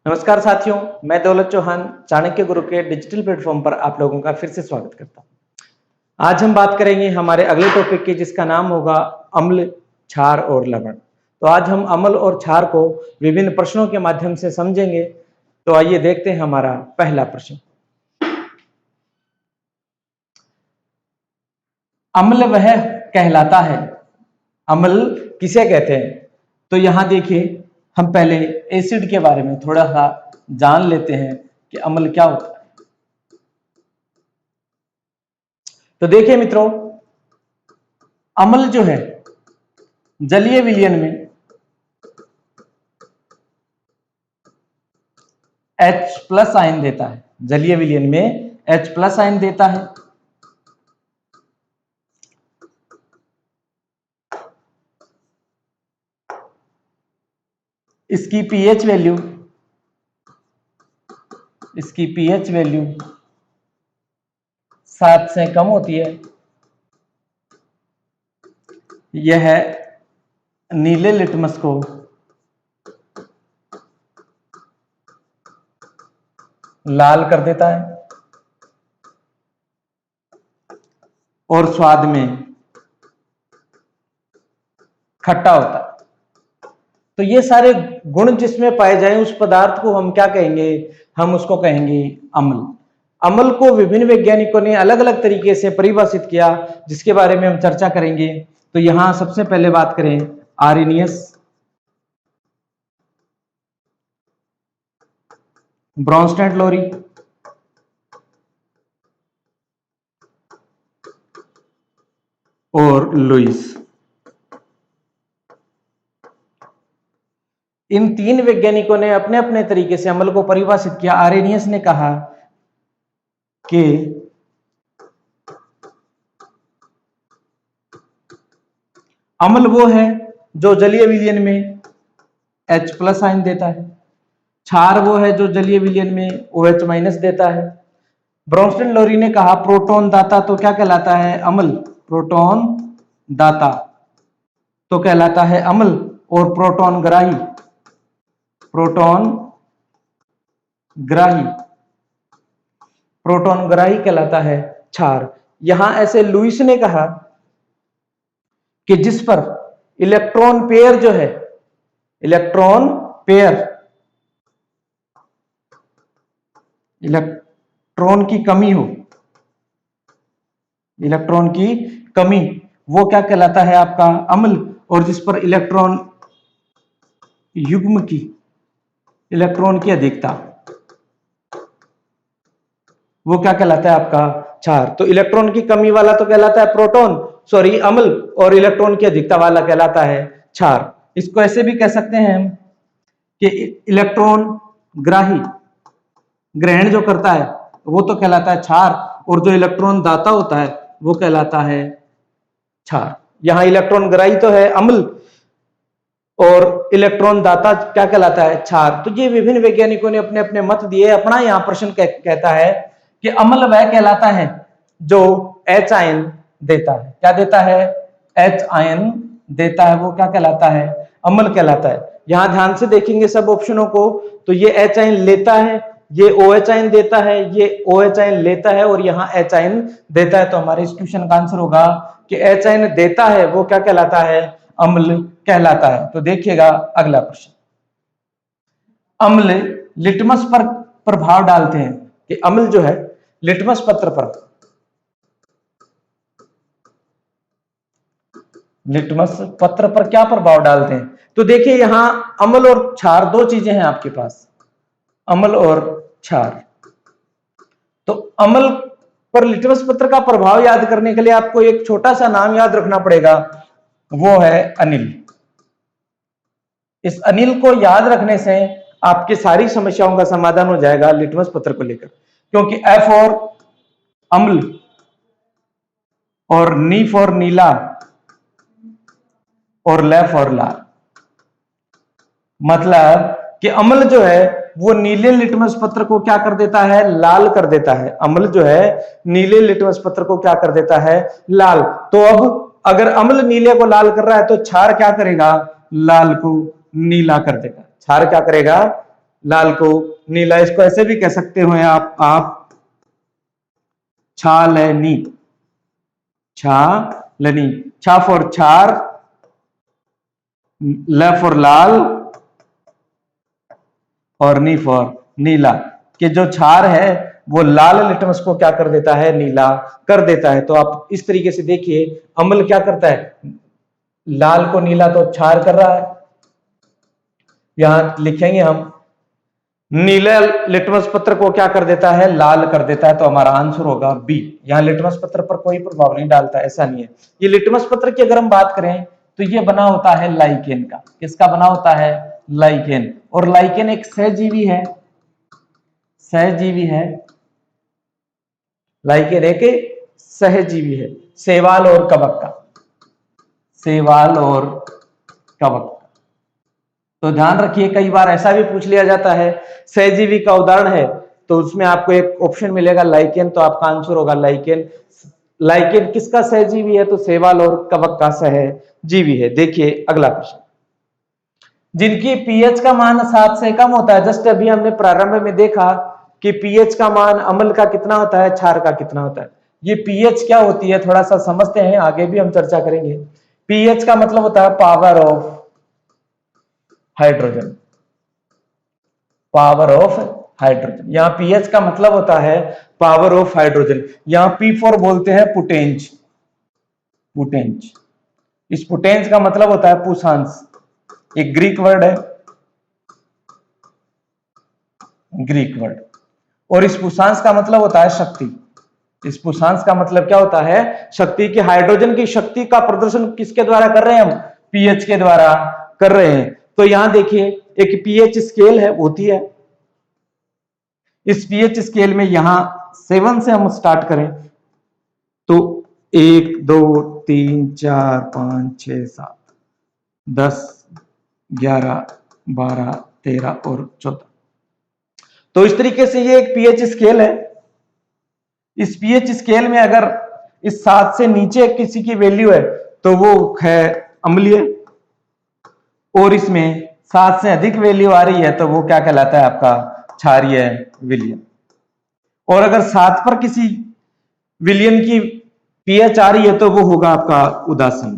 नमस्कार साथियों, मैं दौलत चौहान चाणक्य गुरु के डिजिटल प्लेटफॉर्म पर आप लोगों का फिर से स्वागत करता हूं। आज हम बात करेंगे हमारे अगले टॉपिक की, जिसका नाम होगा अम्ल, क्षार और लवण। तो आज हम अम्ल और क्षार को विभिन्न प्रश्नों के माध्यम से समझेंगे। तो आइए देखते हैं हमारा पहला प्रश्न। अम्ल वह कहलाता है, अम्ल किसे कहते हैं? तो यहां देखिए, हम पहले एसिड के बारे में थोड़ा सा जान लेते हैं कि अम्ल क्या होता है। तो देखिए मित्रों, अम्ल जो है जलीय विलयन में H+ आयन देता है। जलीय विलयन में H+ आयन देता है। इसकी pH वैल्यू 7 से कम होती है। यह नीले लिटमस को लाल कर देता है और स्वाद में खट्टा होता है। तो ये सारे गुण जिसमें पाए जाएं, उस पदार्थ को हम क्या कहेंगे? हम उसको कहेंगे अम्ल। अम्ल को विभिन्न वैज्ञानिकों ने अलग अलग तरीके से परिभाषित किया, जिसके बारे में हम चर्चा करेंगे। तो यहां सबसे पहले बात करें आर्रेनियस, ब्रोंस्टेड-लोरी, और लुईस। इन तीन वैज्ञानिकों ने अपने अपने तरीके से अम्ल को परिभाषित किया। आर्रेनियस ने कहा कि अम्ल वो है जो जलीय विलयन में H+ आयन देता है। क्षार वो है जो जलीय विलयन में OH- देता है। ब्रोंस्टेड-लोरी ने कहा प्रोटॉन दाता तो क्या कहलाता है? अम्ल। प्रोटॉन दाता तो कहलाता है अम्ल। और प्रोटॉन ग्राही कहलाता है क्षार। यहां ऐसे लुईस ने कहा कि जिस पर इलेक्ट्रॉन पेयर जो है, इलेक्ट्रॉन की कमी हो, वो क्या कहलाता है? आपका अम्ल। और जिस पर इलेक्ट्रॉन युग्म की, इलेक्ट्रॉन की अधिकता, वो क्या कहलाता है? आपका क्षार। तो इलेक्ट्रॉन की कमी वाला तो कहलाता है अम्ल, और इलेक्ट्रॉन की अधिकता वाला कहलाता है क्षार। इसको ऐसे भी कह सकते हैं हम कि इलेक्ट्रॉन ग्रहण जो करता है वो तो कहलाता है क्षार, और जो इलेक्ट्रॉन दाता होता है वो कहलाता है क्षार। यहां इलेक्ट्रॉन ग्राही तो है अम्ल, और इलेक्ट्रॉन दाता क्या कहलाता है? क्षार। तो ये विभिन्न वैज्ञानिकों ने अपने अपने मत दिए। अपना यहां प्रश्न कहता है कि अम्ल वह कहलाता है जो H आयन देता है। क्या देता है? H आयन देता है। वो क्या कहलाता है? अम्ल कहलाता है। यहां ध्यान से देखेंगे सब ऑप्शनों को, तो ये H आयन लेता है, ये OH आयन देता है, ये OH आयन लेता है, और यहां H आयन देता है। तो हमारे इस क्वेश्चन का आंसर होगा कि H आयन देता है वो क्या कहलाता है? अम्ल कहलाता है। तो देखिएगा अगला प्रश्न। अम्ल लिटमस पर प्रभाव डालते हैं, कि अम्ल जो है लिटमस पत्र पर क्या प्रभाव डालते हैं? तो देखिए, यहां अम्ल और क्षार दो चीजें हैं आपके पास, अम्ल और क्षार। तो अम्ल पर लिटमस पत्र का प्रभाव याद करने के लिए आपको एक छोटा सा नाम याद रखना पड़ेगा, वो है अनिल। इस अनिल को याद रखने से आपकी सारी समस्याओं का समाधान हो जाएगा लिटमस पत्र को लेकर। क्योंकि F और अम्ल, और नी फॉर नीला, और ल फॉर लाल। मतलब कि अम्ल जो है वो नीले लिटमस पत्र को क्या कर देता है? लाल कर देता है। अम्ल जो है नीले लिटमस पत्र को क्या कर देता है? लाल। तो अब अगर अम्ल नीले को लाल कर रहा है, तो क्षार क्या करेगा? लाल को नीला कर देगा। क्षार क्या करेगा? लाल को नीला, इसको ऐसे भी कह सकते हो आप छालनी, छालनी, छा फॉर छार, ल फॉर लाल और नी फॉर नीला, कि जो क्षार है वो लाल लिटमस को क्या कर देता है, नीला कर देता है। तो आप इस तरीके से देखिए अम्ल क्या करता है, लाल को नीला तो क्षार कर रहा है। यहां लिखेंगे हम नीला लिटमस पत्र को क्या कर देता है, लाल कर देता है, तो हमारा आंसर होगा बी। यहां लिटमस पत्र पर कोई प्रभाव नहीं डालता, ऐसा नहीं है। ये लिटमस पत्र की अगर हम बात करें तो ये बना होता है लाइकेन का। किसका बना होता है, लाइकेन। और लाइकेन एक सहजीवी है, सहजीवी है, लाइकेन एक सहजीवी है, शैवाल और कवक का, शैवाल और कवक का। तो ध्यान रखिए कई बार ऐसा भी पूछ लिया जाता है सहजीवी का उदाहरण है, तो उसमें आपको एक ऑप्शन मिलेगा लाइकेन, तो आपका आंसर होगा लाइकेन। लाइकेन किसका सहजीवी है, तो शैवाल और कवक का सहजीवी है। देखिए अगला प्रश्न, जिनकी पीएच का मान 7 से कम होता है। जस्ट अभी हमने प्रारंभ में देखा कि पीएच का मान अम्ल का कितना होता है, क्षार का कितना होता है। ये पीएच क्या होती है थोड़ा सा समझते हैं, आगे भी हम चर्चा करेंगे। पीएच का मतलब होता है power of hydrogen, power of hydrogen. यहां पीएच का मतलब होता है पावर ऑफ हाइड्रोजन। यहां पी फॉर बोलते हैं पुटेंज, पुटेंज। इस पुटेंज का मतलब होता है पुषांश, एक ग्रीक वर्ड है, ग्रीक वर्ड। और इस पुषांश का मतलब होता है शक्ति। इस पुषांश का मतलब क्या होता है, शक्ति। की हाइड्रोजन की शक्ति का प्रदर्शन किसके द्वारा कर रहे हैं हम, पीएच के द्वारा कर रहे हैं। तो यहां देखिए एक पीएच स्केल है होती है, इस पीएच स्केल में यहां 7 से हम स्टार्ट करें तो 1 2 3 4 5 6 7 10 11 12 13 और 14। तो इस तरीके से ये एक पीएच स्केल है। इस पीएच स्केल में अगर इस 7 से नीचे किसी की वैल्यू है तो वो है अम्लीय, और इसमें 7 से अधिक वैल्यू आ रही है तो वो क्या कहलाता है आपका क्षारीय विलयन। और अगर 7 पर किसी विलयन की पीएच आ रही है तो वो होगा आपका उदासीन।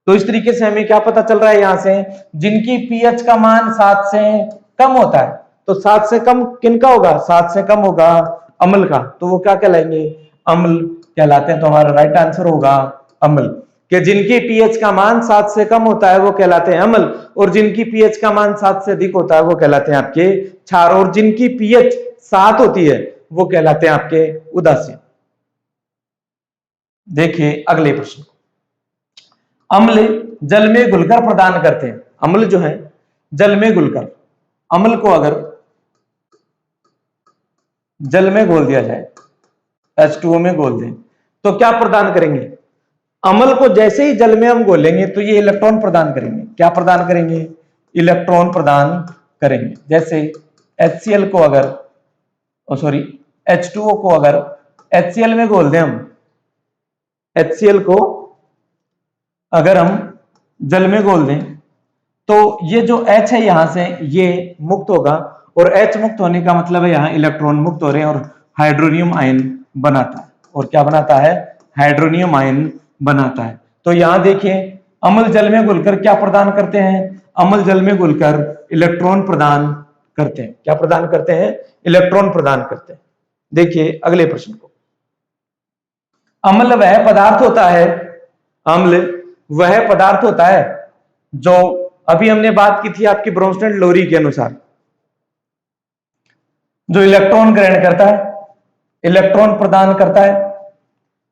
तो इस तरीके से हमें क्या पता चल रहा है यहां से, जिनकी पीएच का मान 7 से कम होता है, तो 7 से कम किनका होगा, 7 से कम होगा अम्ल का, तो वो क्या कहलाएंगे, अम्ल कहलाते हैं। तो हमारा राइट आंसर होगा अम्ल। कि जिनकी पीएच का मान 7 से कम होता है वो कहलाते हैं अम्ल, और जिनकी पीएच का मान 7 से अधिक होता है वो कहलाते हैं आपके क्षार, और जिनकी पीएच 7 होती है वो कहलाते हैं आपके उदासीन। देखिए अगले प्रश्न, अम्ल जल में घुलकर प्रदान करते हैं। अम्ल जो है जल में घुलकर, अम्ल को अगर जल में घोल दिया जाए, H2O में घोल दें, तो क्या प्रदान करेंगे, अम्ल को जैसे ही जल में हम घोलेंगे तो ये इलेक्ट्रॉन प्रदान करेंगे। क्या प्रदान करेंगे, इलेक्ट्रॉन प्रदान करेंगे। जैसे HCl को अगर सॉरी H2O को अगर HCl में घोल दें हम, HCl को अगर हम जल में घोल दें तो ये जो H है यहां से ये मुक्त होगा, और H मुक्त होने का मतलब है यहां इलेक्ट्रॉन मुक्त हो रहे हैं और हाइड्रोनियम आयन बनाता है। और क्या बनाता है, हाइड्रोनियम आयन बनाता है। तो यहां देखिए अम्ल जल में घुलकर क्या प्रदान करते हैं, अम्ल जल में घुलकर इलेक्ट्रॉन प्रदान करते हैं। क्या प्रदान करते हैं, इलेक्ट्रॉन प्रदान करते हैं। देखिए अगले प्रश्न को, अम्ल वह पदार्थ होता है, अम्ल वह पदार्थ होता है जो अभी हमने बात की थी आपकी ब्रोंस्टेड लोरी के अनुसार, जो इलेक्ट्रॉन ग्रहण करता है, इलेक्ट्रॉन प्रदान करता है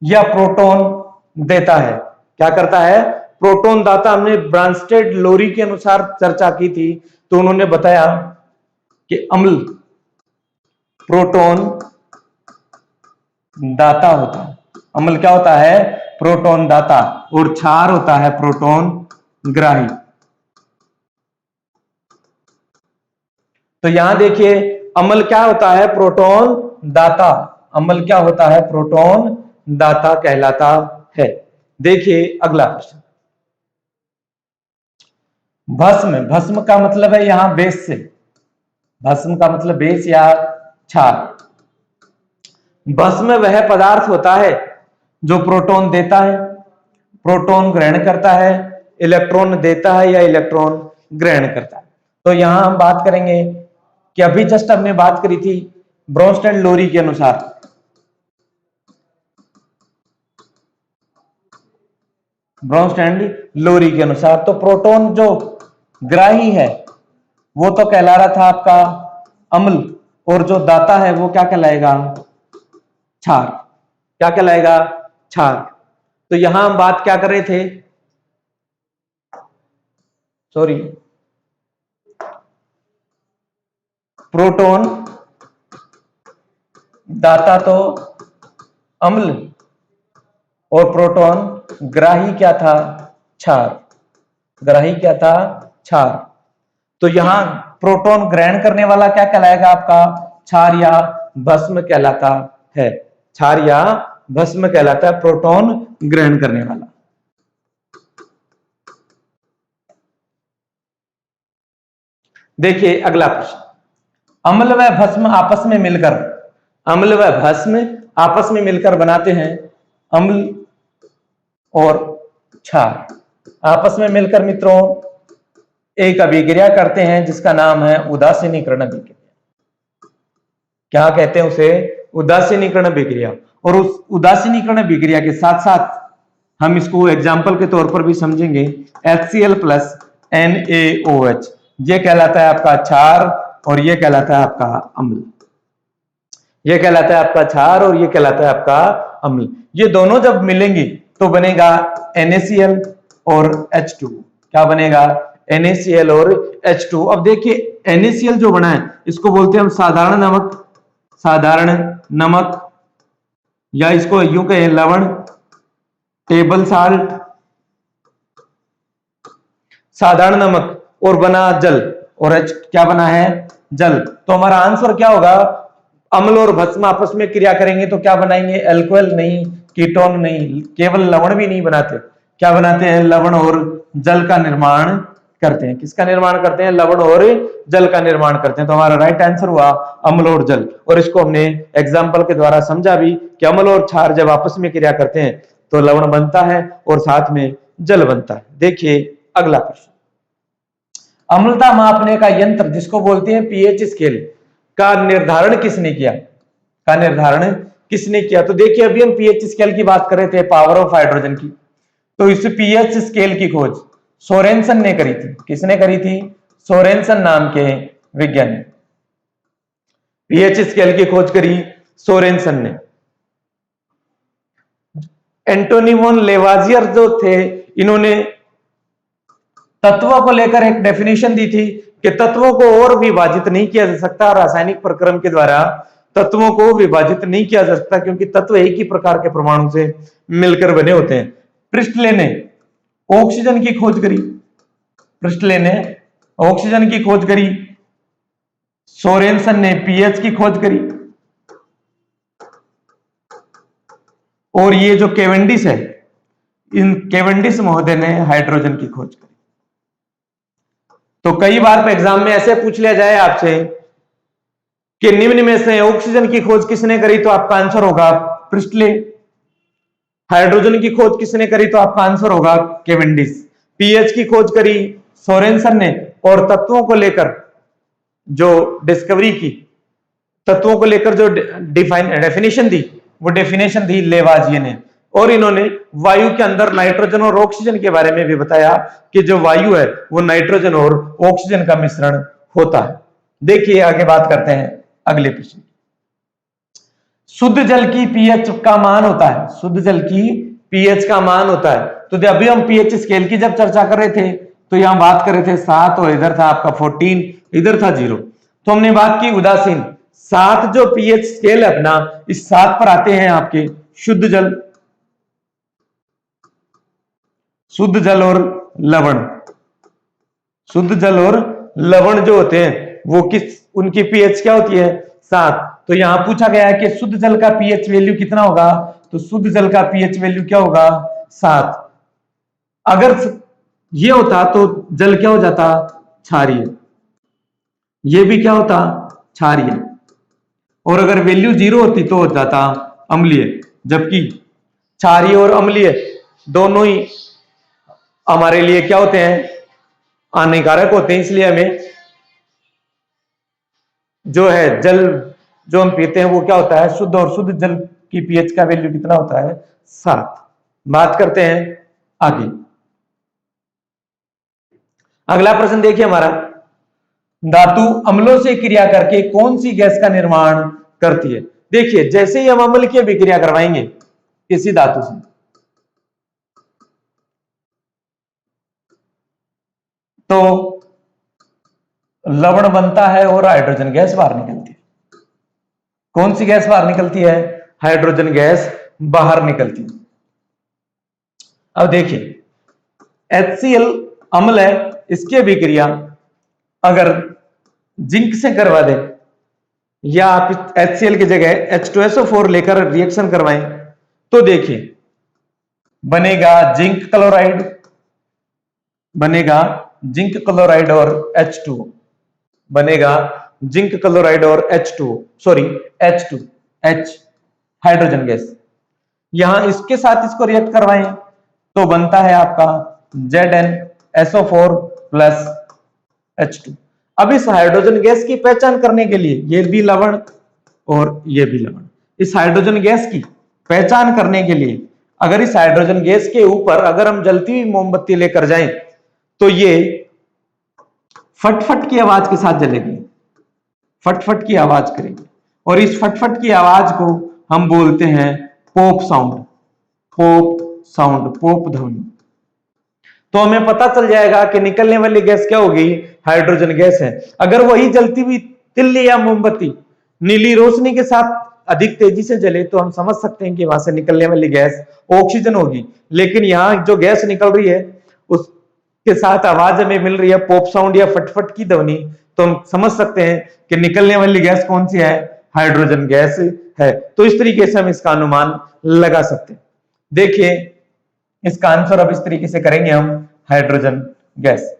या प्रोटॉन देता है। क्या करता है, प्रोटॉन दाता। हमने ब्रोंस्टेड लोरी के अनुसार चर्चा की थी, तो उन्होंने बताया कि अम्ल प्रोटॉन दाता होता है। अम्ल क्या होता है, प्रोटॉन दाता, और क्षार होता है प्रोटॉन ग्राही। तो यहां देखिए अम्ल क्या होता है, प्रोटॉन दाता। अम्ल क्या होता है, प्रोटॉन दाता कहलाता है। देखिए अगला प्रश्न, भस्म, भस्म का मतलब है यहां बेस से, भस्म का मतलब बेस या क्षार। भस्म वह पदार्थ होता है जो प्रोटॉन देता है, प्रोटॉन ग्रहण करता है, इलेक्ट्रॉन देता है या इलेक्ट्रॉन ग्रहण करता है। तो यहां हम बात करेंगे कि अभी जस्ट हमने बात करी थी ब्रोंस्टेड लोरी के अनुसार, ब्रोंस्टेड लोरी के अनुसार तो प्रोटॉन जो ग्राही है वो तो कहला रहा था आपका अम्ल, और जो दाता है वो क्या कहलाएगा, क्षार। क्या कहलाएगा, क्षार। तो यहां हम बात क्या कर रहे थे, सॉरी, प्रोटॉन दाता तो अम्ल और प्रोटॉन ग्राही क्या था, क्षार। ग्राही क्या था, क्षार। तो यहां प्रोटॉन ग्रहण करने वाला क्या कहलाएगा आपका, क्षार या भस्म कहलाता है। क्षार या भस्म कहलाता है प्रोटॉन ग्रहण करने वाला। देखिए अगला प्रश्न, अम्ल व भस्म आपस में मिलकर, अम्ल व भस्म आपस में मिलकर बनाते हैं अम्ल और क्षार। आपस में मिलकर मित्रों एक अभिक्रिया करते हैं जिसका नाम है उदासीनीकरण अभिक्रिया। क्या कहते हैं उसे, उदासीनीकरण अभिक्रिया। और उस उदासीनीकरण अभिक्रिया के साथ साथ हम इसको एग्जाम्पल के तौर पर भी समझेंगे, HCl प्लस NaOH, ये कहलाता है आपका क्षार और ये कहलाता है आपका अम्ल। ये कहलाता है आपका क्षार और ये कहलाता है आपका अम्ल। ये दोनों जब मिलेंगे तो बनेगा NaCl और H2। क्या बनेगा, NaCl और H2। अब देखिए NaCl जो बना है इसको बोलते हैं हम साधारण नमक, साधारण नमक, या इसको यूं कहें लवण, टेबल साल्ट, साधारण नमक, और बना जल, और H क्या बना है, जल। तो हमारा आंसर क्या होगा, अम्ल और भस्म आपस में क्रिया करेंगे तो क्या बनाएंगे, अल्कोहल नहीं, कीटोन नहीं, केवल लवण भी नहीं बनाते, क्या बनाते हैं, लवण और जल का निर्माण करते हैं। किसका निर्माण करते हैं, लवण और जल का निर्माण करते हैं। तो हमारा राइट आंसर हुआ अम्ल और जल। और इसको हमने एग्जाम्पल के द्वारा समझा भी कि अम्ल और क्षार जब आपस में क्रिया करते हैं तो लवण बनता है और साथ में जल बनता है। देखिए अगला प्रश्न, अम्लता मापने का यंत्र जिसको बोलते हैं पीएच स्केल का निर्धारण किसने किया, का निर्धारण किसने किया। तो देखिए अभी हम पीएच स्केल की बात कर रहे थे, पावर ऑफ हाइड्रोजन की। तो इस पीएच स्केल की खोज सोरेनसन ने करी थी। किसने करी थी, सोरेनसन नाम के वैज्ञानिक। पीएच स्केल की खोज करी सोरेनसन ने। एंटोनी वॉन लेवाजियर जो थे, इन्होंने तत्वों को लेकर एक डेफिनेशन दी थी कि तत्वों को और विभाजित नहीं किया जा सकता रासायनिक प्रक्रम के द्वारा, तत्वों को विभाजित नहीं किया जा सकता क्योंकि तत्व एक ही प्रकार के परमाणु से मिलकर बने होते हैं। प्रिस्टले ने ऑक्सीजन की खोज करी, प्रिस्टले ने ऑक्सीजन की खोज करी, सोरेनसन ने पीएच की खोज करी, और ये जो केवेंडिस है, इन केवेंडिस महोदय ने हाइड्रोजन की खोज करी। तो कई बार एग्जाम में ऐसे पूछ लिया जाए आपसे कि निम्न में से ऑक्सीजन की खोज किसने करी, तो आपका आंसर होगा प्रिस्टले। हाइड्रोजन की खोज किसने करी, तो आपका आंसर होगा केवेंडिस। पीएच की खोज करी सोरेनसन ने, और तत्वों को लेकर जो डिस्कवरी की, तत्वों को लेकर जो डेफिनेशन दी, वो डेफिनेशन दी लेवाजिए ने। और इन्होंने वायु के अंदर नाइट्रोजन और ऑक्सीजन के बारे में भी बताया कि जो वायु है वो नाइट्रोजन और ऑक्सीजन का मिश्रण होता है। देखिए आगे बात करते हैं अगले प्रश्न, शुद्ध जल की पीएच का मान होता है, शुद्ध जल की पीएच का मान होता है। तो अभी हम पीएच स्केल की जब चर्चा कर रहे थे तो यहां बात कर रहे थे 7 और इधर था आपका 14, इधर था 0। तो हमने बात की उदासीन 7 जो पीएच स्केल है अपना, इस 7 पर आते हैं आपके शुद्ध जल, शुद्ध जल और लवण। शुद्ध जल और लवण जो होते हैं वो किस, उनकी पीएच क्या होती है, 7। तो यहां पूछा गया है कि शुद्ध जल का पीएच वैल्यू कितना होगा, तो शुद्ध जल का पीएच वैल्यू क्या होगा, 7। अगर ये होता तो जल क्या हो जाता, क्षारीय। ये भी क्या होता, क्षारीय। और अगर वैल्यू 0 होती तो हो जाता अम्लीय। जबकि क्षारीय और अम्लीय दोनों ही हमारे लिए क्या होते हैं, हानिकारक होते हैं। इसलिए हमें जो है जल जो हम पीते हैं वो क्या होता है, शुद्ध। और शुद्ध जल की पीएच का वैल्यू कितना होता है, 7। बात करते हैं आगे। अगला प्रश्न देखिए हमारा, धातु अम्लों से क्रिया करके कौन सी गैस का निर्माण करती है। देखिए जैसे ही हम अम्ल की अभिक्रिया करवाएंगे किसी धातु से, तो लवण बनता है और हाइड्रोजन गैस बाहर निकलती है। कौन सी गैस बाहर निकलती है, हाइड्रोजन गैस बाहर निकलती है। अब देखिए HCl अम्ल है, इसकी अभिक्रिया अगर जिंक से करवा दें या आप HCl की जगह H2SO4 लेकर रिएक्शन करवाएं तो देखिए बनेगा जिंक क्लोराइड, बनेगा जिंक क्लोराइड और H2O, बनेगा जिंक क्लोराइड और H2O, sorry H2, H hydrogen gas. यहां इसके साथ इसको रिएक्ट करवाएं तो बनता है आपका ZnSO4 प्लस H2। अब इस हाइड्रोजन गैस की पहचान करने के लिए, ये भी लवण और ये भी लवण, इस हाइड्रोजन गैस की पहचान करने के लिए अगर इस हाइड्रोजन गैस के ऊपर अगर हम जलती हुई मोमबत्ती लेकर जाएं तो ये फटफट की आवाज के साथ जलेगी, फटफट की आवाज करेगी। और इस फटफट की आवाज को हम बोलते हैं pope sound, pope sound, pope ध्वनि। तो हमें पता चल जाएगा कि निकलने वाली गैस क्या होगी, हाइड्रोजन गैस है। अगर वही जलती हुई तिल्ली या मोमबत्ती नीली रोशनी के साथ अधिक तेजी से जले तो हम समझ सकते हैं कि वहां से निकलने वाली गैस ऑक्सीजन होगी। लेकिन यहाँ जो गैस निकल रही है उसके साथ आवाज हमें मिल रही है पॉप साउंड या फटफट की ध्वनि, तो हम समझ सकते हैं कि निकलने वाली गैस कौन सी है, हाइड्रोजन गैस है। तो इस तरीके से हम इसका अनुमान लगा सकते हैं। देखिए इसका आंसर अब इस तरीके से करेंगे हम, हाइड्रोजन गैस।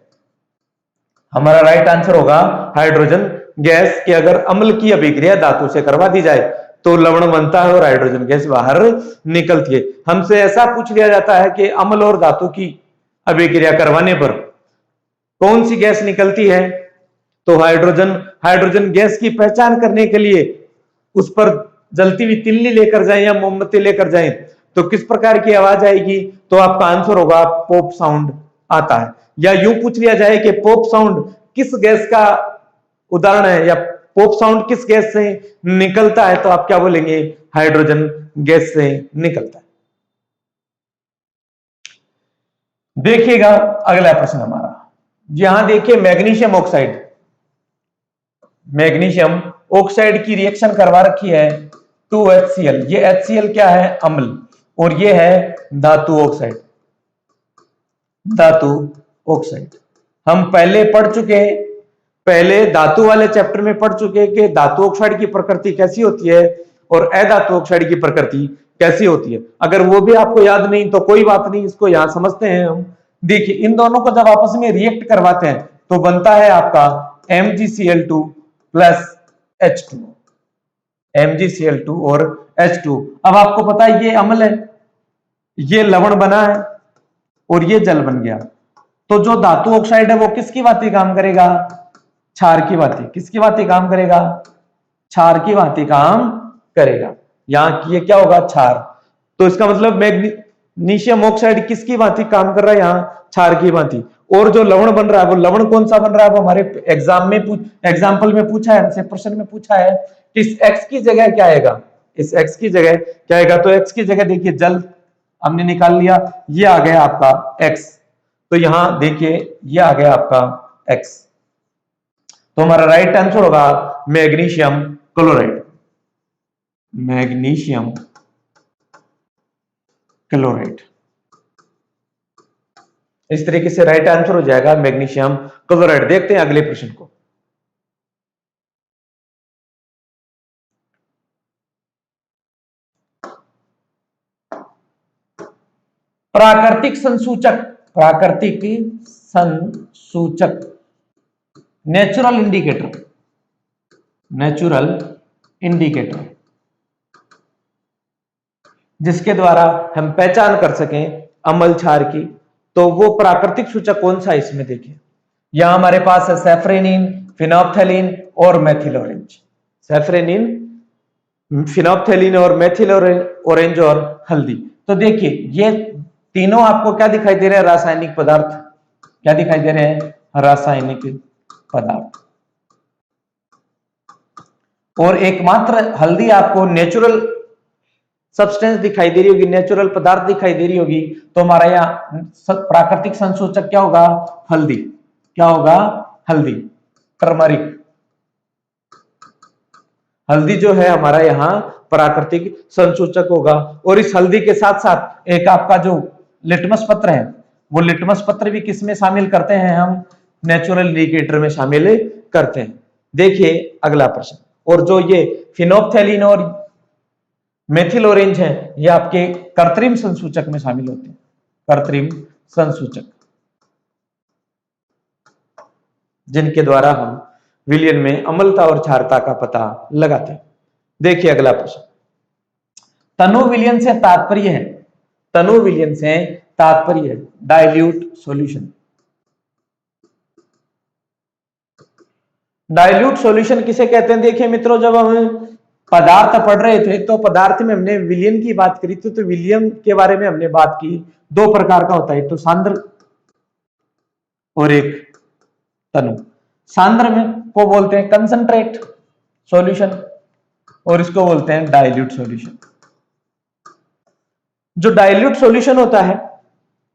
हमारा राइट आंसर होगा हाइड्रोजन गैस कि अगर अम्ल की अभिक्रिया धातु से करवा दी जाए तो लवण बनता है और हाइड्रोजन गैस बाहर निकलती है। हमसे ऐसा पूछ लिया जाता है कि अम्ल और धातु की अभिक्रिया करवाने पर कौन सी गैस निकलती है, तो हाइड्रोजन, हाइड्रोजन गैस की पहचान करने के लिए उस पर जलती हुई तिल्ली लेकर जाएं या मोमबत्ती लेकर जाएं तो किस प्रकार की आवाज आएगी, तो आपका आंसर होगा पॉप साउंड आता है। या यूं पूछ लिया जाए कि पॉप साउंड किस गैस का उदाहरण है या पॉप साउंड किस गैस से निकलता है, तो आप क्या बोलेंगे, हाइड्रोजन गैस से निकलता है। देखिएगा अगला प्रश्न हमारा, यहां देखिए मैग्नीशियम ऑक्साइड, मैग्नीशियम ऑक्साइड की रिएक्शन करवा रखी है 2HCl। ये HCl क्या है, अम्ल, और ये है धातु ऑक्साइड, धातु ऑक्साइड। हम पहले पढ़ चुके हैं, पहले धातु वाले चैप्टर में पढ़ चुके हैं कि धातु ऑक्साइड की प्रकृति कैसी होती है और अधातु ऑक्साइड की प्रकृति कैसी होती है। अगर वो भी आपको याद नहीं तो कोई बात नहीं, इसको यहां समझते हैं हम। देखिए इन दोनों को जब आपस में रिएक्ट करवाते हैं तो बनता है आपका MgCl2 प्लस H2, MgCl2 और H2। अब आपको पता है ये अम्ल है, ये लवण बना है और ये जल बन गया। तो जो धातु ऑक्साइड है वो किसकी भांति काम करेगा, क्षार की भांति। किसकी भांति काम करेगा, क्षार की भांति काम करेगा। यहां ये क्या होगा, क्षार। तो इसका मतलब मैग्नीशियम ऑक्साइड किसकी भांति काम कर रहा है, यहां क्षार की भांति। और जो लवण बन रहा है वो लवण कौन सा बन रहा है, वो हमारे एग्जाम में एग्जाम्पल में पूछा है, हमसे प्रश्न में पूछा है कि इस x की जगह क्या आएगा, इस x की जगह क्या आएगा। तो x की जगह देखिए जल हमने निकाल लिया, ये आ गया आपका x। तो यहां देखिए ये आ गया आपका x। तो हमारा राइट आंसर होगा मैग्नीशियम क्लोराइड, मैग्नीशियम क्लोराइड। इस तरीके से राइट आंसर हो जाएगा मैग्नीशियम क्लोराइड। देखते हैं अगले प्रश्न को। प्राकृतिक संसूचक, प्राकृतिक संसूचक, नेचुरल इंडिकेटर, नेचुरल इंडिकेटर, जिसके द्वारा हम पहचान कर सकें अम्ल क्षार की। तो वो प्राकृतिक सूचक कौन सा इसमें देखिए, यहां हमारे पास है सेफ्रेनिन, फिनोप्थेलिन और मेथिल ऑरेंज। सेफ्रेनिन, फिनोप्थेलिन और मेथिल ऑरेंज और हल्दी। तो देखिए ये तीनों आपको क्या दिखाई दे रहे हैं, रासायनिक पदार्थ। क्या दिखाई दे रहे हैं, रासायनिक पदार्थ। और एकमात्र हल्दी आपको नेचुरल सब्सटेंस दिखाई दे रही होगी, नेचुरल पदार्थ दिखाई दे रही होगी। तो हमारा यहाँ प्राकृतिक संसूचक क्या होगा, हल्दी। क्या होगा, हल्दी, टर्मरिक। हल्दी जो है हमारा यहाँ प्राकृतिक संसूचक होगा। और इस हल्दी के साथ साथ एक आपका जो लिटमस पत्र है, वो लिटमस पत्र भी किसमें शामिल करते हैं हम, नेचुरल इंडिकेटर में शामिल करते हैं। देखिए अगला प्रश्न, और जो ये फिनोप्थेलिन और मेथिल ऑरेंज है, ये आपके कृत्रिम संसूचक में शामिल होते हैं। कृत्रिम संसूचक, जिनके द्वारा हम विलयन में अम्लता और क्षारता का पता लगाते हैं। देखिए अगला प्रश्न, तनु विलयन से तात्पर्य है, तनु विलयन से तात्पर्य है डाइल्यूट सॉल्यूशन। डाइल्यूट सॉल्यूशन किसे कहते हैं, देखिए मित्रों, जब हम पदार्थ पढ़ रहे थे तो पदार्थ में हमने विलयन की बात करी थी। तो विलयन के बारे में हमने बात की, दो प्रकार का होता है, तो सांद्र और एक तनु। सांद्र में को बोलते हैं कंसंट्रेट सॉल्यूशन और इसको बोलते हैं डाइल्यूट सॉल्यूशन। जो डाइल्यूट सॉल्यूशन होता है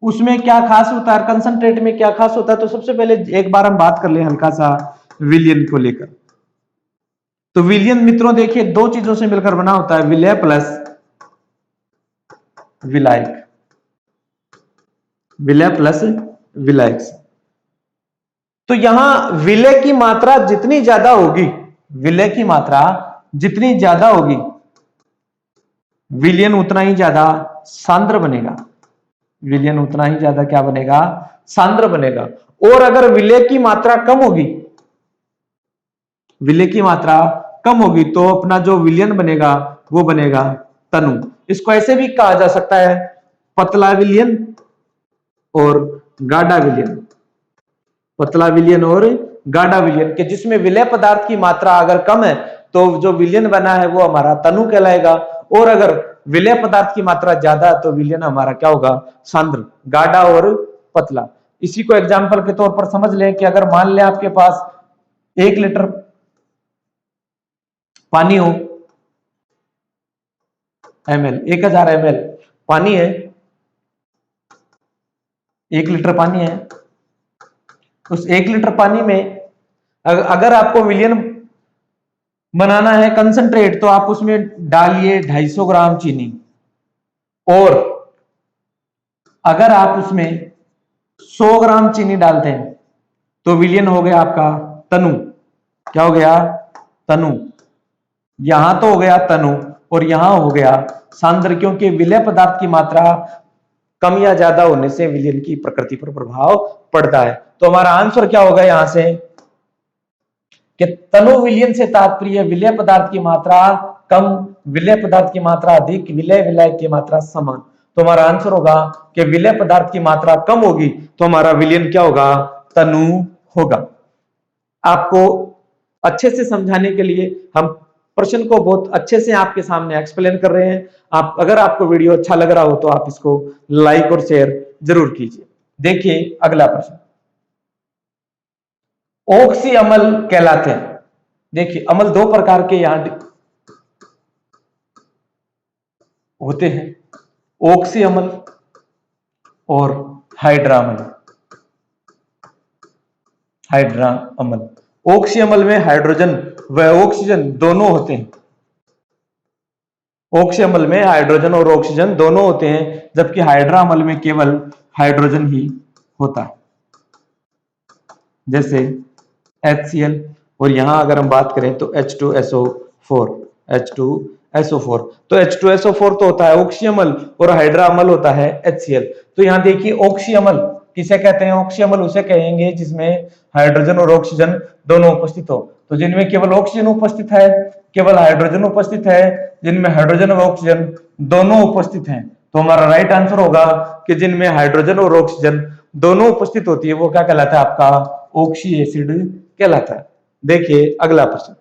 उसमें क्या खास होता है, कंसंट्रेट में क्या खास होता है, तो सबसे पहले एक बार हम बात कर ले हल्का सा विलयन को लेकर। तो विलयन मित्रों देखिए दो चीजों से मिलकर बना होता है, विलय प्लस विलायक। विलय प्लस विलायक। तो यहां विलय की मात्रा जितनी ज्यादा होगी, विलय की मात्रा जितनी ज्यादा होगी, विलयन उतना ही ज्यादा सांद्र बनेगा। विलयन उतना ही ज्यादा क्या बनेगा, सांद्र बनेगा। और अगर विलय की मात्रा कम होगी, विलय की मात्रा कम होगी, तो अपना जो विलयन बनेगा वो बनेगा तनु। इसको ऐसे भी कहा जा सकता है पतला विलयन और गाढ़ा विलयन। पतला विलयन और गाढ़ा विलयन के, जिसमें विलय पदार्थ की मात्रा अगर कम है तो जो विलयन बना है वो हमारा तनु कहलाएगा। और अगर विलय पदार्थ की मात्रा ज्यादा है तो विलयन हमारा क्या होगा, सांद्र, गाढ़ा और पतला। इसी को एग्जाम्पल के तौर पर समझ लें कि अगर मान लें आपके पास 1 लीटर पानी हो, ml 1000 ml पानी है, 1 लीटर पानी है। उस 1 लीटर पानी में अगर आपको विलयन बनाना है कंसंट्रेट, तो आप उसमें डालिए 250 ग्राम चीनी। और अगर आप उसमें 100 ग्राम चीनी डालते हैं तो विलयन हो गया आपका तनु। क्या हो गया, तनु। यहां तो हो गया तनु और यहां हो गया सांद्र, क्योंकि विलय पदार्थ की मात्रा कम या ज्यादा होने से विलयन की प्रकृति पर प्रभाव पड़ता है। तो हमारा आंसर क्या होगा यहां से कि तनु विलयन से तात्पर्य विलय पदार्थ की मात्रा कम, विलय पदार्थ की मात्रा अधिक, विलय विलायक की मात्रा समान। तो हमारा आंसर होगा कि विलय पदार्थ की मात्रा कम होगी तो हमारा विलयन क्या होगा, तनु होगा। आपको अच्छे से समझाने के लिए हम प्रश्न को बहुत अच्छे से आपके सामने एक्सप्लेन कर रहे हैं। आप अगर आपको वीडियो अच्छा लग रहा हो तो आप इसको लाइक और शेयर जरूर कीजिए। देखिए अगला प्रश्न, ऑक्सी अम्ल कहलाते हैं। देखिए अम्ल दो प्रकार के यहां होते हैं, ऑक्सी अम्ल और हाइड्रा अम्ल। हाइड्रा अम्ल, ऑक्सी अम्ल में हाइड्रोजन व ऑक्सीजन दोनों होते हैं। ऑक्सी अम्ल में हाइड्रोजन और ऑक्सीजन दोनों होते हैं, जबकि हाइड्रा अम्ल में केवल हाइड्रोजन ही होता है, जैसे HCl। और यहां अगर हम बात करें तो H2SO4, H2SO4। तो H2SO4 तो होता है ऑक्सी अम्ल और हाइड्रा अम्ल होता है HCl। तो यहां देखिए ऑक्सी अम्ल किसे कहते हैं? ऑक्सी अम्ल उसे कहेंगे जिसमें हाइड्रोजन और ऑक्सीजन दोनों उपस्थित हो। तो जिनमें केवल ऑक्सीजन उपस्थित है, केवल हाइड्रोजन उपस्थित है, जिनमें हाइड्रोजन और ऑक्सीजन दोनों उपस्थित हैं, तो हमारा राइट आंसर होगा कि जिनमें हाइड्रोजन और ऑक्सीजन दोनों उपस्थित होती है वो क्या कहलाता है? आपका ऑक्सी एसिड कहलाता है। देखिए अगला प्रश्न,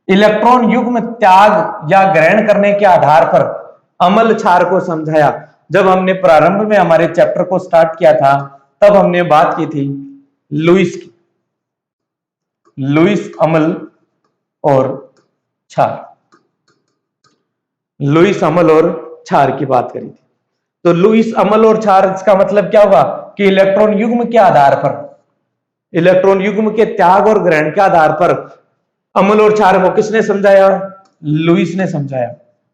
इलेक्ट्रॉन युग्म त्याग या ग्रहण करने के आधार पर अम्ल क्षार को समझाया। जब हमने प्रारंभ में हमारे चैप्टर को स्टार्ट किया था तब हमने बात की थी लुईस की, लुईस अम्ल और क्षार, लुईस अम्ल और क्षार की बात करी थी। तो लुईस अम्ल और क्षार, इसका मतलब क्या हुआ कि इलेक्ट्रॉन युग्म के आधार पर, इलेक्ट्रॉन युग्म के त्याग और ग्रहण के आधार पर अम्ल और क्षार को किसने समझाया? लुईस ने समझाया।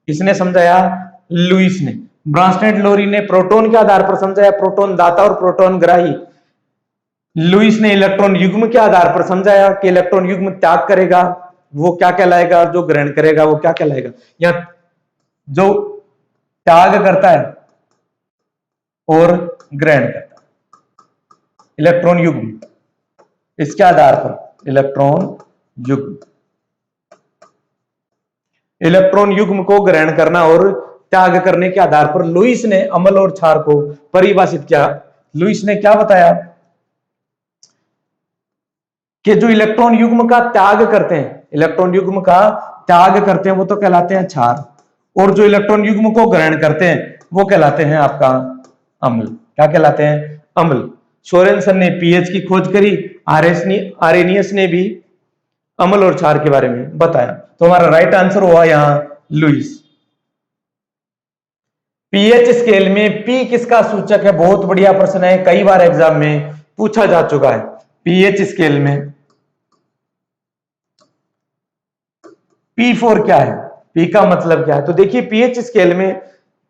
किसने समझाया? लुईस ने। ब्रांस्टेड लोरी ने प्रोटॉन के आधार पर समझाया, प्रोटॉन दाता और प्रोटॉन ग्राही। लुईस ने इलेक्ट्रॉन युग्म के आधार पर समझाया कि इलेक्ट्रॉन युग्म त्याग करेगा वो क्या कहलाएगा, जो ग्रहण करेगा वो क्या कहलाएगा। या जो त्याग करता है और ग्रहण करता है, इलेक्ट्रॉन युग्म, इसके आधार पर इलेक्ट्रॉन युग्म, इलेक्ट्रॉन युग्म को ग्रहण करना और त्याग करने के आधार पर लुईस ने अम्ल और क्षार को परिभाषित किया। लुईस ने क्या बताया कि जो इलेक्ट्रॉन युग्म का त्याग करते हैं, इलेक्ट्रॉन युग्म का त्याग करते हैं वो तो कहलाते हैं क्षार, और जो इलेक्ट्रॉन युग्म को ग्रहण करते हैं वो कहलाते हैं आपका अम्ल। क्या कहलाते हैं? अम्ल। सोरेनसन ने पीएच की खोज करी, आरेनियस ने भी अम्ल और क्षार के बारे में बताया। तो हमारा राइट आंसर हुआ यहां लुईस। पीएच स्केल में पी किसका सूचक है? बहुत बढ़िया प्रश्न है, कई बार एग्जाम में पूछा जा चुका है। पीएच स्केल में P4 क्या है? P का मतलब क्या है? तो देखिए पीएच स्केल में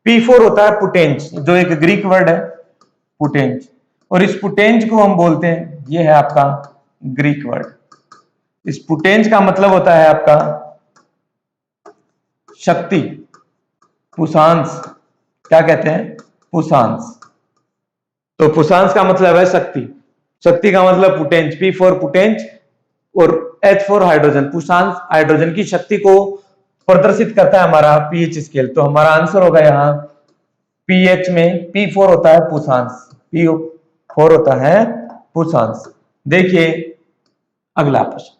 P4 होता है पुटेंज, जो एक ग्रीक वर्ड है पुटेंज, और इस पुटेंज को हम बोलते हैं, ये है आपका ग्रीक वर्ड। इस पुटेंज का मतलब होता है आपका शक्ति, पुषांश। क्या कहते हैं? पुषांश। तो पुषांश का मतलब है शक्ति, शक्ति का मतलब पुटेंज। P4 पुटेंज और H4 हाइड्रोजन, पुषांश हाइड्रोजन की शक्ति को प्रदर्शित करता है हमारा पीएच स्केल। तो हमारा आंसर होगा यहाँ पीएच में P4 होता है पुषांश, P4 होता है पुषांश। देखिए अगला प्रश्न,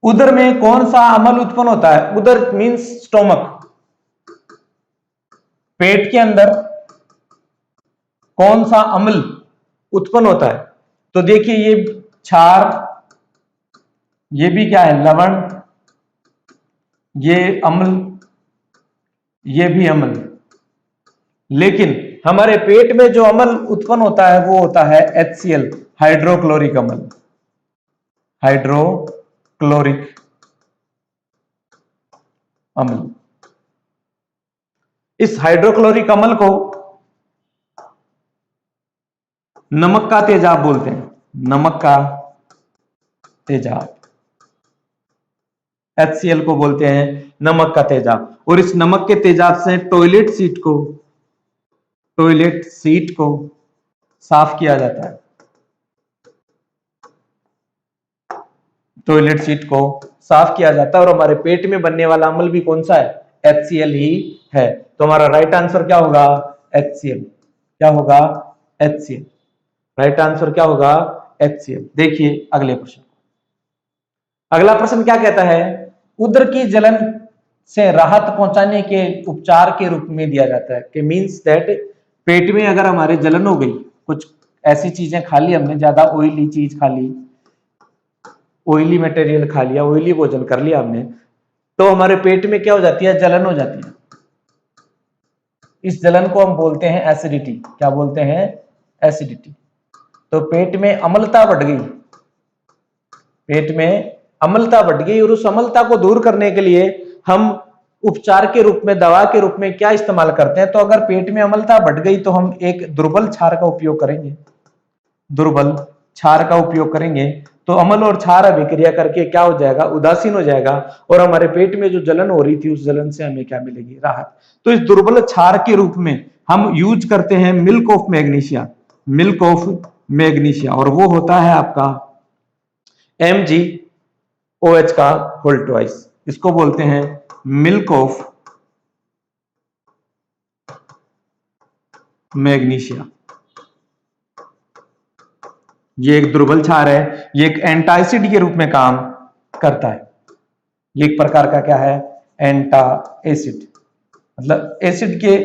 उदर में कौन सा अम्ल उत्पन्न होता है? उदर मींस स्टोमक, पेट के अंदर कौन सा अम्ल उत्पन्न होता है? तो देखिए ये क्षार, ये भी क्या है? लवण, ये अम्ल, ये भी अम्ल। लेकिन हमारे पेट में जो अम्ल उत्पन्न होता है वो होता है HCl, हाइड्रोक्लोरिक अम्ल, हाइड्रोक्लोरिक अम्ल। इस हाइड्रोक्लोरिक अम्ल को नमक का तेजाब बोलते हैं, नमक का तेजाब। HCl को बोलते हैं नमक का तेजाब। और इस नमक के तेजाब से टॉयलेट सीट को साफ किया जाता है, टॉयलेट सीट को साफ किया जाता है। और हमारे पेट में बनने वाला अम्ल भी कौन सा है? HCl ही है। तो हमारा राइट आंसर क्या होगा? HCl। क्या होगा? HCl। राइट आंसर क्या होगा? HCl। देखिए अगले प्रश्न, अगला प्रश्न क्या कहता है? उदर की जलन से राहत पहुंचाने के उपचार के रूप में दिया जाता है, कि मींस दैट पेट में अगर हमारे जलन हो गई, कुछ ऐसी चीजें खा ली हमने, ज्यादा ऑयली चीज खा ली, ऑयली मटेरियल खा लिया, ऑयली भोजन कर लिया हमने, तो हमारे पेट में क्या हो जाती है? जलन हो जाती है। इस जलन को हम बोलते हैं एसिडिटी। क्या बोलते हैं? एसिडिटी। तो पेट में अम्लता बढ़ गई, पेट में अम्लता बढ़ गई, और उस अम्लता को दूर करने के लिए हम उपचार के रूप में, दवा के रूप में क्या इस्तेमाल करते हैं? तो अगर पेट में अम्लता बढ़ गई तो हम एक दुर्बल क्षार का उपयोग करेंगे, दुर्बल क्षार का उपयोग करेंगे। तो अम्ल और क्षार अभिक्रिया करके क्या हो जाएगा? उदासीन हो जाएगा, और हमारे पेट में जो जलन हो रही थी उस जलन से हमें क्या मिलेगी? राहत। तो इस दुर्बल क्षार के रूप में हम यूज करते हैं milk of magnesia, milk of magnesia, और वो होता है आपका MgOH का होल ट्वाइस। इसको बोलते हैं मिल्क ऑफ मैग्नीशिया। ये एक दुर्बल क्षार है, ये एक एंटासिड के रूप में काम करता है। ये एक प्रकार का क्या है, एंटा एसिड, मतलब एसिड के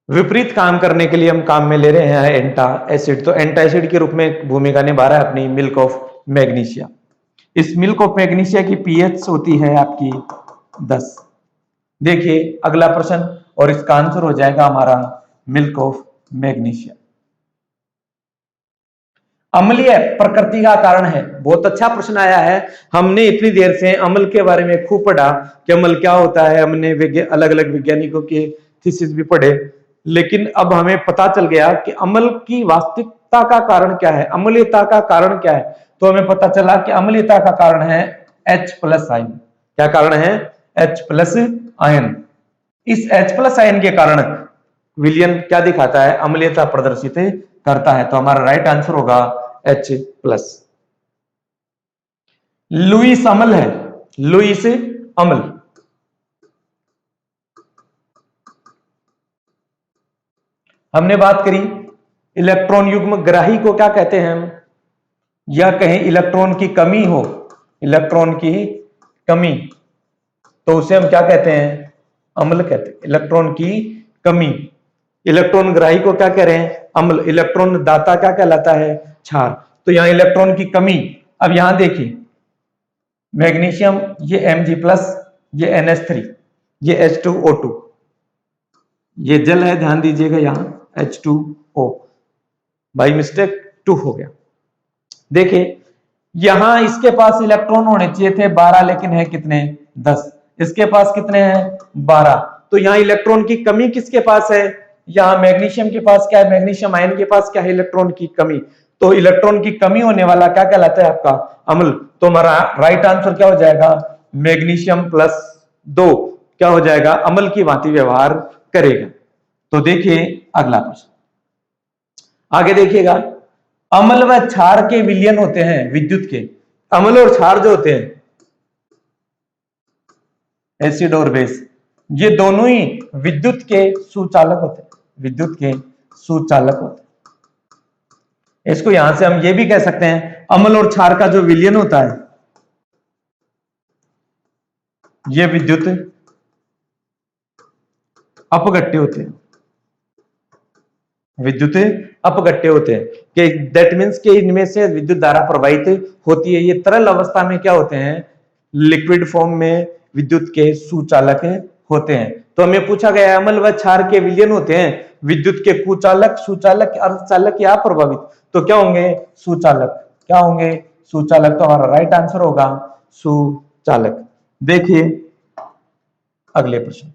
विपरीत काम करने के लिए हम काम में ले रहे हैं एंटा एसिड। तो एंटा एसिड के रूप में भूमिका निभा रहा है अपनी मिल्क ऑफ मैग्नीशिया। इस मिल्क ऑफ मैग्नीशिया की पीएच होती है आपकी 10। देखिए अगला प्रश्न, और इसका आंसर हो जाएगा हमारा मिल्क ऑफ मैग्नीशिया। अम्लीय प्रकृति का कारण है, बहुत अच्छा प्रश्न आया है। हमने इतनी देर से अम्ल के बारे में खूब पढ़ा कि अम्ल क्या होता है, हमने अलग अलग वैज्ञानिकों के थीसिस भी पढ़े, लेकिन अब हमें पता चल गया कि अम्ल की वास्तविकता का कारण क्या है, अम्लीयता का कारण क्या है। तो हमें पता चला कि अम्लीयता का कारण है H+ आयन। क्या कारण है, H+ आयन। इस H+ आयन के कारण विलयन क्या दिखाता है, अम्लीयता प्रदर्शित करता है। तो हमारा राइट आंसर होगा H+। लुईस अम्ल है, लुईस अम्ल। हमने बात करी इलेक्ट्रॉन युग्म ग्राही को क्या कहते हैं हम, या कहें इलेक्ट्रॉन की कमी हो, इलेक्ट्रॉन की कमी, तो उसे हम क्या कहते हैं, अम्ल कहते हैं। इलेक्ट्रॉन की कमी, इलेक्ट्रॉन ग्राही को क्या कह रहे हैं, अम्ल। इलेक्ट्रॉन दाता क्या कहलाता है, क्षार। तो यहां इलेक्ट्रॉन की कमी। अब यहां देखिए मैग्नीशियम, ये Mg+, ये NH3, ये H2O2, ये जल है, ध्यान दीजिएगा यहां H2O, बाई मिस्टेक 2 हो गया। देखिए यहां इसके पास इलेक्ट्रॉन होने चाहिए थे 12, लेकिन है कितने, 10। इसके पास कितने हैं, 12। तो यहां इलेक्ट्रॉन की कमी किसके पास है, यहां मैग्नीशियम के पास क्या है, मैग्नीशियम आयन के पास क्या है, इलेक्ट्रॉन की कमी। तो इलेक्ट्रॉन की कमी होने वाला क्या कहलाता है आपका, अम्ल। तो हमारा राइट आंसर क्या हो जाएगा, Mg+2 क्या हो जाएगा, अम्ल की भांति व्यवहार करेगा। तो देखिए अगला प्रश्न, आगे देखिएगा। अम्ल व क्षार के विलयन होते हैं विद्युत के। अम्ल और क्षार जो होते हैं, एसिड और बेस, ये दोनों ही विद्युत के सुचालक होते हैं, विद्युत के सुचालक होते हैं। इसको यहां से हम ये भी कह सकते हैं, अम्ल और क्षार का जो विलयन होता है, ये विद्युत अपघट्य होते हैं, विद्युत अपघट्य होते हैं। कि दैट मीन्स कि इनमें से विद्युत धारा प्रवाहित होती है। ये तरल अवस्था में क्या होते हैं, लिक्विड फॉर्म में विद्युत के सुचालक होते हैं। तो हमें पूछा गया है अम्ल व क्षार के विलयन होते हैं विद्युत के कुचालक, सुचालक, अर्धचालक या प्रभावित। तो क्या होंगे, सुचालक। क्या होंगे, सुचालक। तो हमारा राइट आंसर होगा सुचालक। देखिए अगले प्रश्न,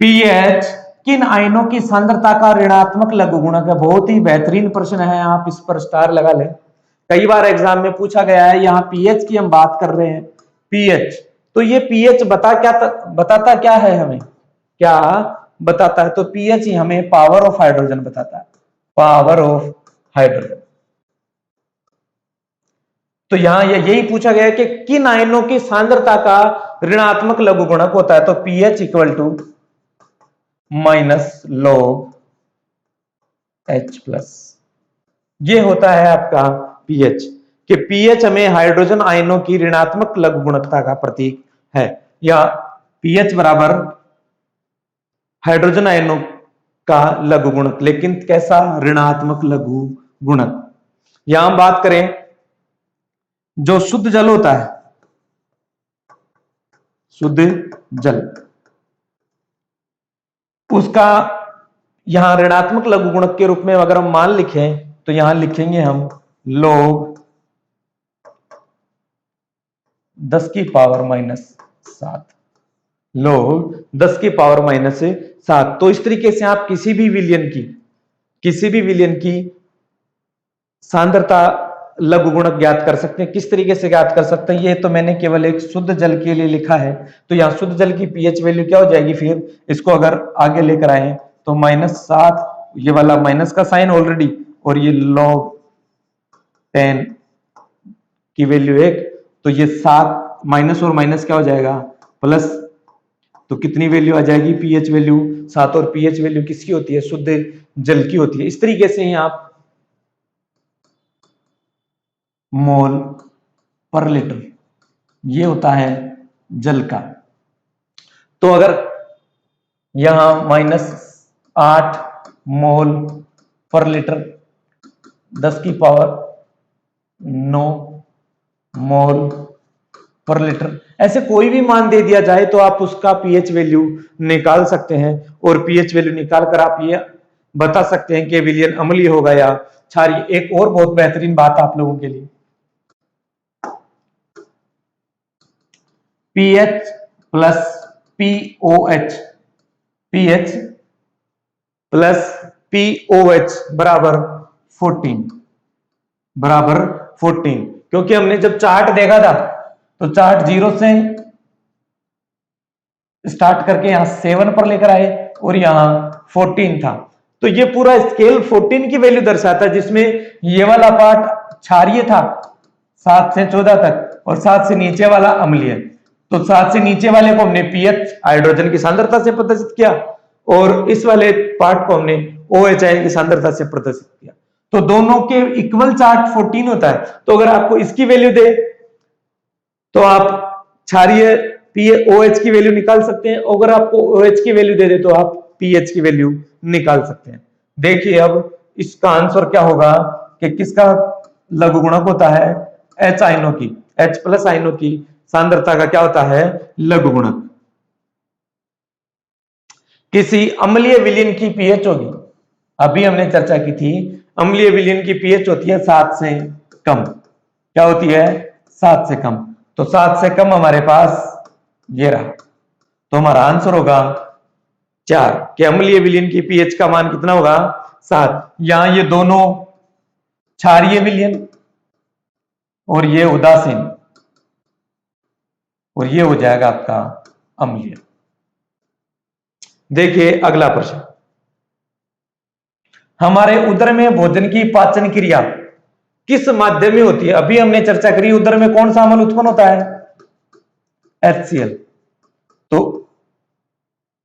पीएच किन आयनों की सांद्रता का ऋणात्मक लघु गुणक है। बहुत ही बेहतरीन प्रश्न है, आप इस पर स्टार लगा लें। कई बार एग्जाम में पूछा गया है। यहाँ पीएच की हम बात कर रहे हैं, पीएच। तो ये पीएच बताता क्या है, हमें क्या बताता है, तो पीएच ही हमें पावर ऑफ हाइड्रोजन बताता है, पावर ऑफ हाइड्रोजन। तो यहां यही पूछा गया कि किन आयनों की सांद्रता का ऋणात्मक लघु गुणक होता है। तो pH equal to minus log H+, ये होता है आपका पीएच। कि पीएच हमें हाइड्रोजन आयनों की ऋणात्मक लघु गुणकता का प्रतीक है, या पीएच बराबर हाइड्रोजन आयनों का लघु गुणक, लेकिन कैसा, ऋणात्मक लघु गुणक। यहां हम बात करें जो शुद्ध जल होता है, शुद्ध जल, उसका यहां ऋणात्मक लघु गुणक के रूप में अगर हम मान लिखें, तो यहां लिखेंगे हम log 10⁻⁷, log 10⁻⁷। तो इस तरीके से आप किसी भी विलयन की सांद्रता लघु गुणक ज्ञात कर सकते हैं। किस तरीके से ज्ञात कर सकते हैं, ये तो मैंने केवल एक शुद्ध जल के लिए लिखा है। तो यहाँ शुद्ध जल की पीएच वैल्यू क्या हो जाएगी, फिर इसको अगर आगे लेकर आए तो -7, ये वाला माइनस का साइन ऑलरेडी, और ये log 10 की वैल्यू 1, तो ये 7 माइनस और माइनस क्या हो जाएगा, प्लस। तो कितनी वैल्यू आ जाएगी, पीएच वैल्यू 7, और पीएच वैल्यू किसकी होती है, शुद्ध जल की होती है। इस तरीके से ही आप मोल पर लीटर ये होता है जल का। तो अगर यहां -8 मोल पर लीटर 10⁹ मोल पर लीटर, ऐसे कोई भी मान दे दिया जाए तो आप उसका पीएच वैल्यू निकाल सकते हैं। और पीएच वैल्यू निकाल कर आप ये बता सकते हैं कि विलयन अम्लीय होगा या क्षारीय। एक और बहुत बेहतरीन बात आप लोगों के लिए, pH plus pOH, pH plus pOH बराबर 14, क्योंकि हमने जब चार्ट देखा था तो चार्ट 0 से स्टार्ट करके यहां 7 पर लेकर आए और यहां 14 था। तो ये पूरा स्केल 14 की वैल्यू दर्शाता है, जिसमें ये वाला पार्ट क्षारीय था 7 से 14 तक, और 7 से नीचे वाला अम्लीय। तो 7 से नीचे वाले को हमने पीएच हाइड्रोजन की सांद्रता से प्रदर्शित किया, और इस वाले पार्ट को हमने OH आयन की सांद्रता से प्रदर्शित किया। तो दोनों के इक्वल चार्ट 14 होता है। तो अगर आपको इसकी वैल्यू दे तो आप क्षारीय OH की वैल्यू निकाल सकते हैं, अगर आपको OH की वैल्यू दे दे तो आप पीएच की वैल्यू निकाल सकते हैं। देखिए अब इसका आंसर क्या होगा कि किसका लघु गुणक होता है, H आयनों की, H प्लस आयनों की सांद्रता का क्या होता है, लघु गुणक। किसी अम्लीय विलयन की पीएच होगी, अभी हमने चर्चा की थी, अम्लीय विलयन की पीएच होती है 7 से कम। क्या होती है, 7 से कम। तो 7 से कम हमारे पास ये रहा, तो हमारा आंसर होगा 4 कि अम्लीय विलयन की पीएच का मान कितना होगा, 7। यहां ये दोनों क्षारीय विलयन और ये उदासीन, और ये हो जाएगा आपका अम्लीय। देखिए अगला प्रश्न, हमारे उदर में भोजन की पाचन क्रिया किस माध्यम में होती है। अभी हमने चर्चा करी उदर में कौन सा अम्ल उत्पन्न होता है, HCl। तो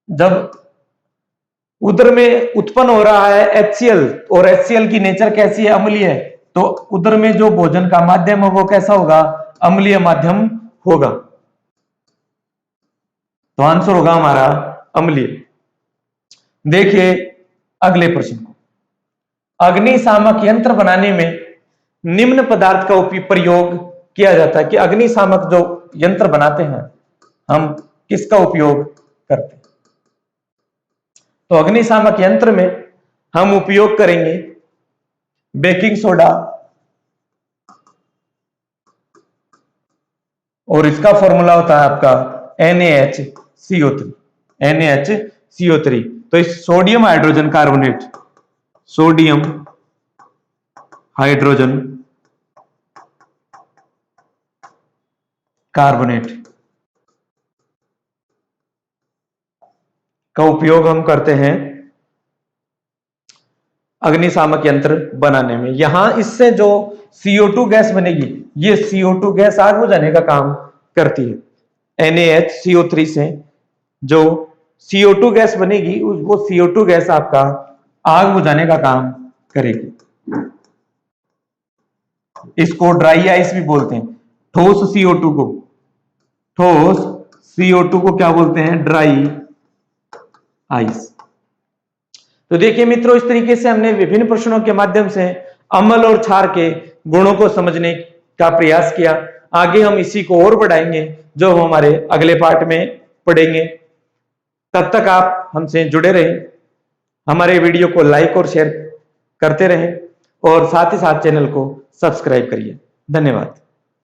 जब उदर में उत्पन्न हो रहा है HCl, और HCl की नेचर कैसी है, अम्लीय है, तो उदर में जो भोजन का माध्यम है वो कैसा होगा, अम्लीय माध्यम होगा। तो आंसर होगा हमारा अम्लीय। देखिए अगले प्रश्न को, अग्निशामक यंत्र बनाने में निम्न पदार्थ का प्रयोग किया जाता है। कि अग्निशामक जो यंत्र बनाते हैं हम किसका उपयोग करते हैं, तो अग्निशामक यंत्र में हम उपयोग करेंगे बेकिंग सोडा, और इसका फॉर्मूला होता है आपका NaHCO3, NaHCO3। तो इस sodium hydrogen carbonate, sodium hydrogen carbonate का उपयोग हम करते हैं अग्निशामक यंत्र बनाने में। यहां इससे जो CO2 गैस बनेगी, ये CO2 गैस आग बुझाने का काम करती है। NaHCO3 से जो CO2 गैस बनेगी, वो CO2 गैस आपका आग बुझाने का काम करेगी। इसको ड्राई आइस भी बोलते हैं। ठोस CO2 को, ठोस CO2 को क्या बोलते हैं, ड्राई आइस। तो देखिए मित्रों, इस तरीके से हमने विभिन्न प्रश्नों के माध्यम से अम्ल और क्षार के गुणों को समझने का प्रयास किया। आगे हम इसी को और बढ़ाएंगे, जो हम हमारे अगले पार्ट में पढ़ेंगे। तब तक आप हमसे जुड़े रहें, हमारे वीडियो को लाइक और शेयर करते रहें, और साथ ही साथ चैनल को सब्सक्राइब करिए। धन्यवाद।